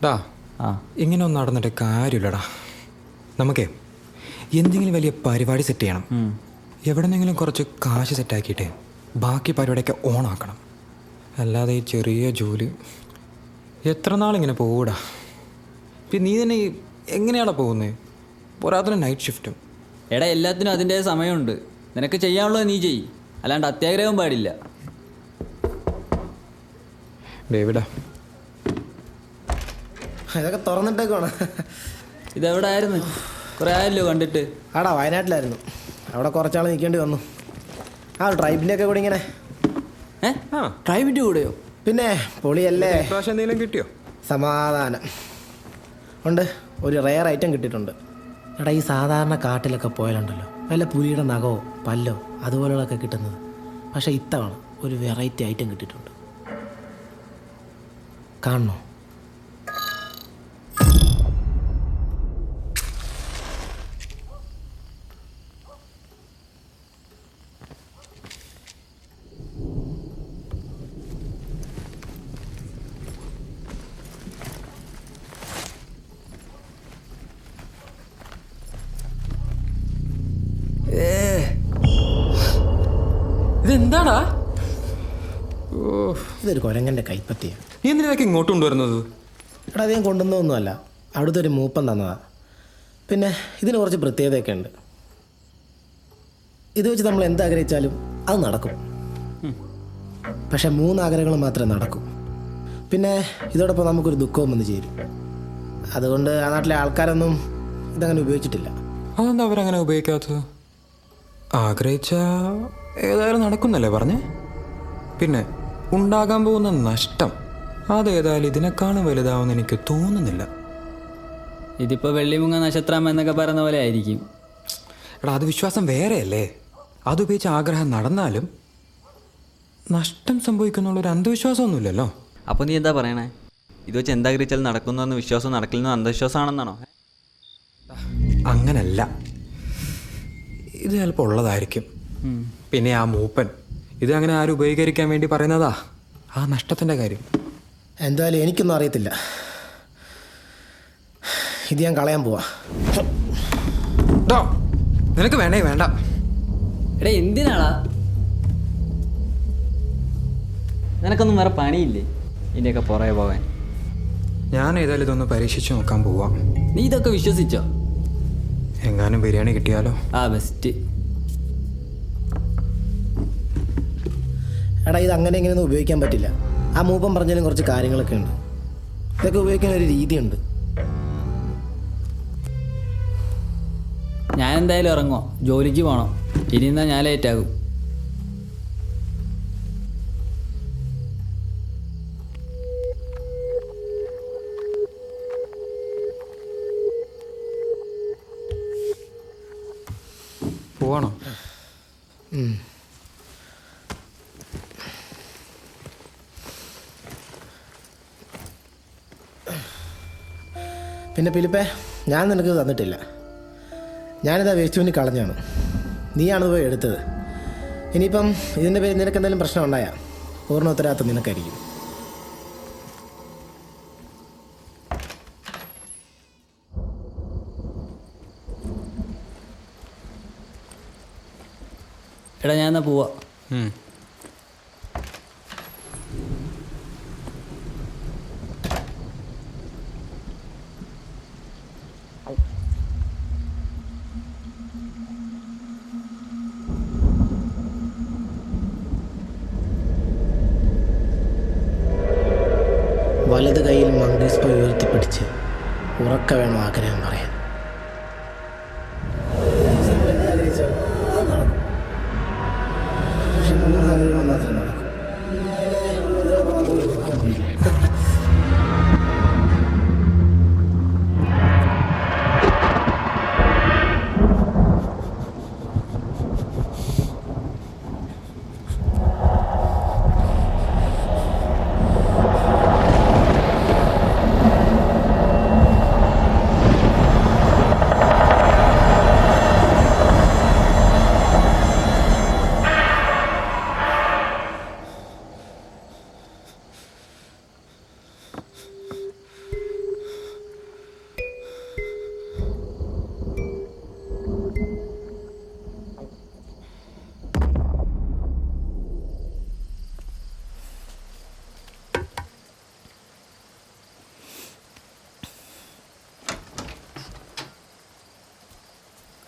ഡാ ആ ഇങ്ങനെ ഒന്നും നടന്നിട്ട് കാര്യമില്ലടാ. നമുക്കേ എന്തെങ്കിലും വലിയ പരിപാടി സെറ്റ് ചെയ്യണം. എവിടെന്നെങ്കിലും കുറച്ച് കാശ് സെറ്റാക്കിയിട്ട് ബാക്കി പരിപാടിയൊക്കെ ഓണാക്കണം. അല്ലാതെ ഈ ചെറിയ ജോലി എത്ര നാളിങ്ങനെ പോകൂടാ. പിന്നെ നീ തന്നെ എങ്ങനെയാടാ പോകുന്നത്? പോരാത്തിന് നൈറ്റ് ഷിഫ്റ്റും. എടാ, എല്ലാത്തിനും അതിൻ്റെ സമയമുണ്ട്. നിനക്ക് ചെയ്യാനുള്ളത് നീ ചെയ്യ്, അല്ലാണ്ട് അത്യാഗ്രഹം പാടില്ല. ഡേവിഡാ, ഇതൊക്കെ തുറന്നിട്ടേക്കാണ്. ഇതെവിടെ ആയിരുന്നു? കുറേ ആയല്ലോ കണ്ടിട്ട്. ആടാ, വയനാട്ടിലായിരുന്നു. അവിടെ കുറച്ചാൾ നിൽക്കേണ്ടി വന്നു. ആ ട്രൈബിൻ്റെ ഒക്കെ കൂടി ഇങ്ങനെ. ട്രൈബിൻ്റെ കൂടെയോ? പിന്നെ പൊളിയല്ലേ. പ്രാവശ്യം എന്തെങ്കിലും കിട്ടിയോ? സമാധാനം ഉണ്ട്. ഒരു റെയർ ഐറ്റം കിട്ടിയിട്ടുണ്ട്. എടാ, ഈ സാധാരണ കാട്ടിലൊക്കെ പോയാലുണ്ടല്ലോ വല്ല പുലിയുടെ നഖമോ പല്ലോ അതുപോലെയുള്ളതൊക്കെ കിട്ടുന്നത്. പക്ഷേ ഇത്തവണ ഒരു വെറൈറ്റി ഐറ്റം കിട്ടിയിട്ടുണ്ട്. കാണണോ? ഇതെന്താടാ? ഇതൊരു കുരങ്ങൻ്റെ കൈപ്പത്തിയാണ്. നീ എന്തിനൊക്കെ ഇങ്ങോട്ട് കൊണ്ടുവരുന്നത്? എടാ, അധികം കൊണ്ടുവന്നതൊന്നുമല്ല. അവിടുത്തെ ഒരു മൂപ്പൻ തന്നതാ. പിന്നെ ഇതിന് കുറച്ച് പ്രത്യേകതയൊക്കെ ഉണ്ട്. ഇത് വെച്ച് നമ്മൾ എന്താഗ്രഹിച്ചാലും അത് നടക്കും. പക്ഷെ 3 ആഗ്രഹങ്ങൾ മാത്രമേ നടക്കൂ. പിന്നെ ഇതോടൊപ്പം നമുക്കൊരു ദുഃഖവും വന്ന് ചേരും. അതുകൊണ്ട് ആ നാട്ടിലെ ആൾക്കാരൊന്നും ഇതങ്ങനെ ഉപയോഗിച്ചിട്ടില്ല. അതെന്താ അവരങ്ങനെ ഉപയോഗിക്കാത്തത്? ആഗ്രഹിച്ച ഏതായാലും നടക്കുന്നല്ലേ പറഞ്ഞേ. പിന്നെ ഉണ്ടാകാൻ പോകുന്ന നഷ്ടം അതേതായാലും ഇതിനേക്കാളും വലുതാവുമെന്ന് എനിക്ക് തോന്നുന്നില്ല. ഇതിപ്പോൾ വെള്ളിമുങ്ങ നക്ഷത്രം എന്നൊക്കെ പറയുന്ന പോലെ ആയിരിക്കും. എടാ, അത് വിശ്വാസം വേറെയല്ലേ. അതുപയോഗിച്ച് ആഗ്രഹം നടന്നാലും നഷ്ടം സംഭവിക്കുന്നുള്ളൊരു അന്ധവിശ്വാസമൊന്നുമില്ലല്ലോ. അപ്പോൾ നീ എന്താ പറയണേ? ഇത് വെച്ച് എന്താഗ്രഹിച്ചാൽ നടക്കുന്നെന്ന് വിശ്വാസം നടക്കില്ലെന്ന് അന്ധവിശ്വാസമാണെന്നാണോ? അങ്ങനല്ല, ഇത് ചിലപ്പോൾ ഉള്ളതായിരിക്കും. പിന്നെ ആ മൂപ്പൻ ഇത് അങ്ങനെ ആരും ഉപയോഗിക്കാൻ വേണ്ടി പറയുന്നതാ ആ നഷ്ടത്തിൻ്റെ കാര്യം. എന്തായാലും എനിക്കൊന്നും അറിയത്തില്ല. ഇത് ഞാൻ കളയാൻ പോവാ. നിനക്ക് വേണേ വേണ്ട. എടാ, എന്തിനാടാ? നിനക്കൊന്നും വേറെ പണിയില്ലേ ഇതിൻ്റെയൊക്കെ പുറകെ പോകാൻ? ഞാൻ ഏതായാലും ഇതൊന്ന് പരീക്ഷിച്ച് നോക്കാൻ പോവാം. നീ ഇതൊക്കെ വിശ്വസിച്ചോ? എങ്ങാനും ബിരിയാണി കിട്ടിയാലോ? ആ, ബെസ്റ്റ്. എടാ, ഇത് അങ്ങനെ ഇങ്ങനെയൊന്നും ഉപയോഗിക്കാൻ പറ്റില്ല. ആ മൂപ്പൻ പറഞ്ഞാലും കുറച്ച് കാര്യങ്ങളൊക്കെ ഉണ്ട്. ഇതൊക്കെ ഉപയോഗിക്കാൻ ഒരു രീതിയുണ്ട്. ഞാൻ എന്തായാലും ഇറങ്ങുമോ, ജോലിക്ക് പോകണം. ഇനി എന്നാൽ ഞാൻ ലേറ്റാകും. പോവാണോ? പിന്നെ ഫിലിപ്പേ, ഞാൻ നിനക്ക് തന്നിട്ടില്ല. ഞാനിതാ വേസ്റ്റ് വേണ്ടി കളഞ്ഞാണ്. നീയാണത് പോയി എടുത്തത്. ഇനിയിപ്പം ഇതിൻ്റെ പേര് നിനക്ക് എന്തെങ്കിലും പ്രശ്നം ഉണ്ടായാൽ പൂർണ്ണ ഉത്തരവാദിത്വം നിനക്കായിരിക്കും. എടാ, ഞാൻ എന്നാൽ പോവാ. വലത് കൈയിൽ മംഗീസ് പോയി ഉയർത്തിപ്പിടിച്ച് ഉറക്ക വേണം ആഗ്രഹം പറയാൻ.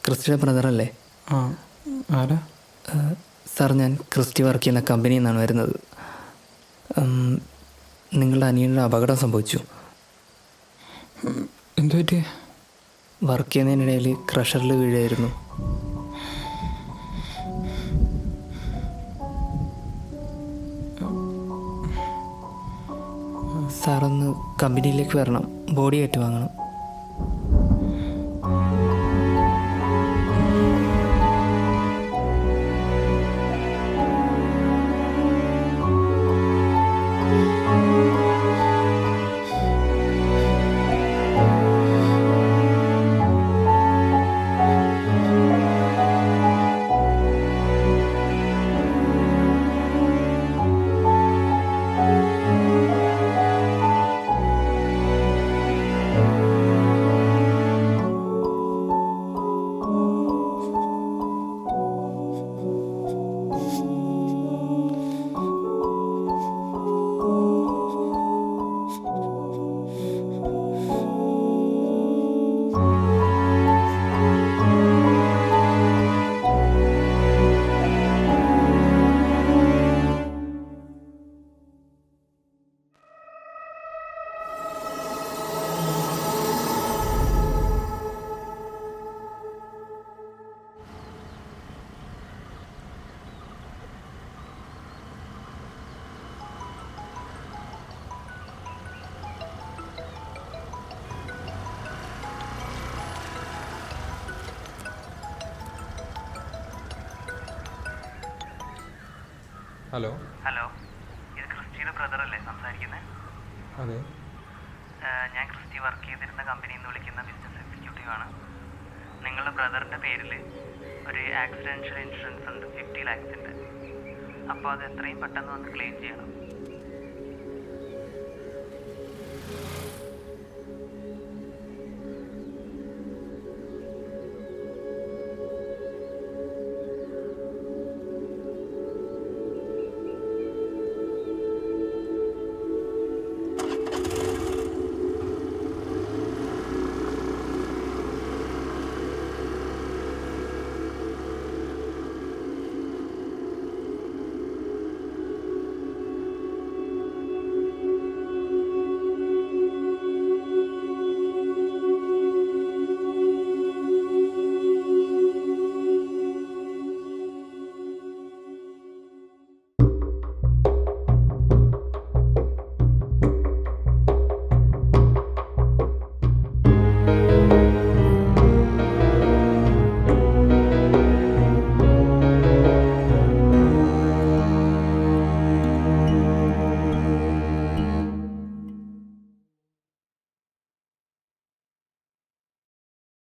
ക്രിസ്റ്റിയുടെ ബ്രദറല്ലേ? ആ ആരാ? സാർ, ഞാൻ ക്രിസ്റ്റി വർക്ക് ചെയ്യുന്ന കമ്പനിയിൽ നിന്നാണ് വരുന്നത്. നിങ്ങളുടെ അനിയനൊരു അപകടം സംഭവിച്ചു. എന്തു പറ്റി? വർക്ക് ചെയ്യുന്നതിനിടയിൽ ക്രഷറിൽ വീഴുമായിരുന്നു. സാറൊന്ന് കമ്പനിയിലേക്ക് വരണം, ബോഡി ഏറ്റുവാങ്ങണം. ഹലോ. ഹലോ, ഇത് ക്രിസ്റ്റിയുടെ ബ്രദറല്ലേ സംസാരിക്കുന്നത്? അതെ. ഞാൻ ക്രിസ്റ്റി വർക്ക് ചെയ്തിരുന്ന കമ്പനിയിൽ നിന്ന് വിളിക്കുന്ന ബിസിനസ് എക്സിക്യൂട്ടീവാണ്. നിങ്ങളുടെ ബ്രദറിൻ്റെ പേരിൽ ഒരു ആക്സിഡൻഷ്യൽ ഇൻഷുറൻസ് ഉണ്ട്, 50 lakhs. അപ്പോൾ അത് എത്രയും പെട്ടെന്ന് വന്ന് ക്ലെയിം ചെയ്യണം.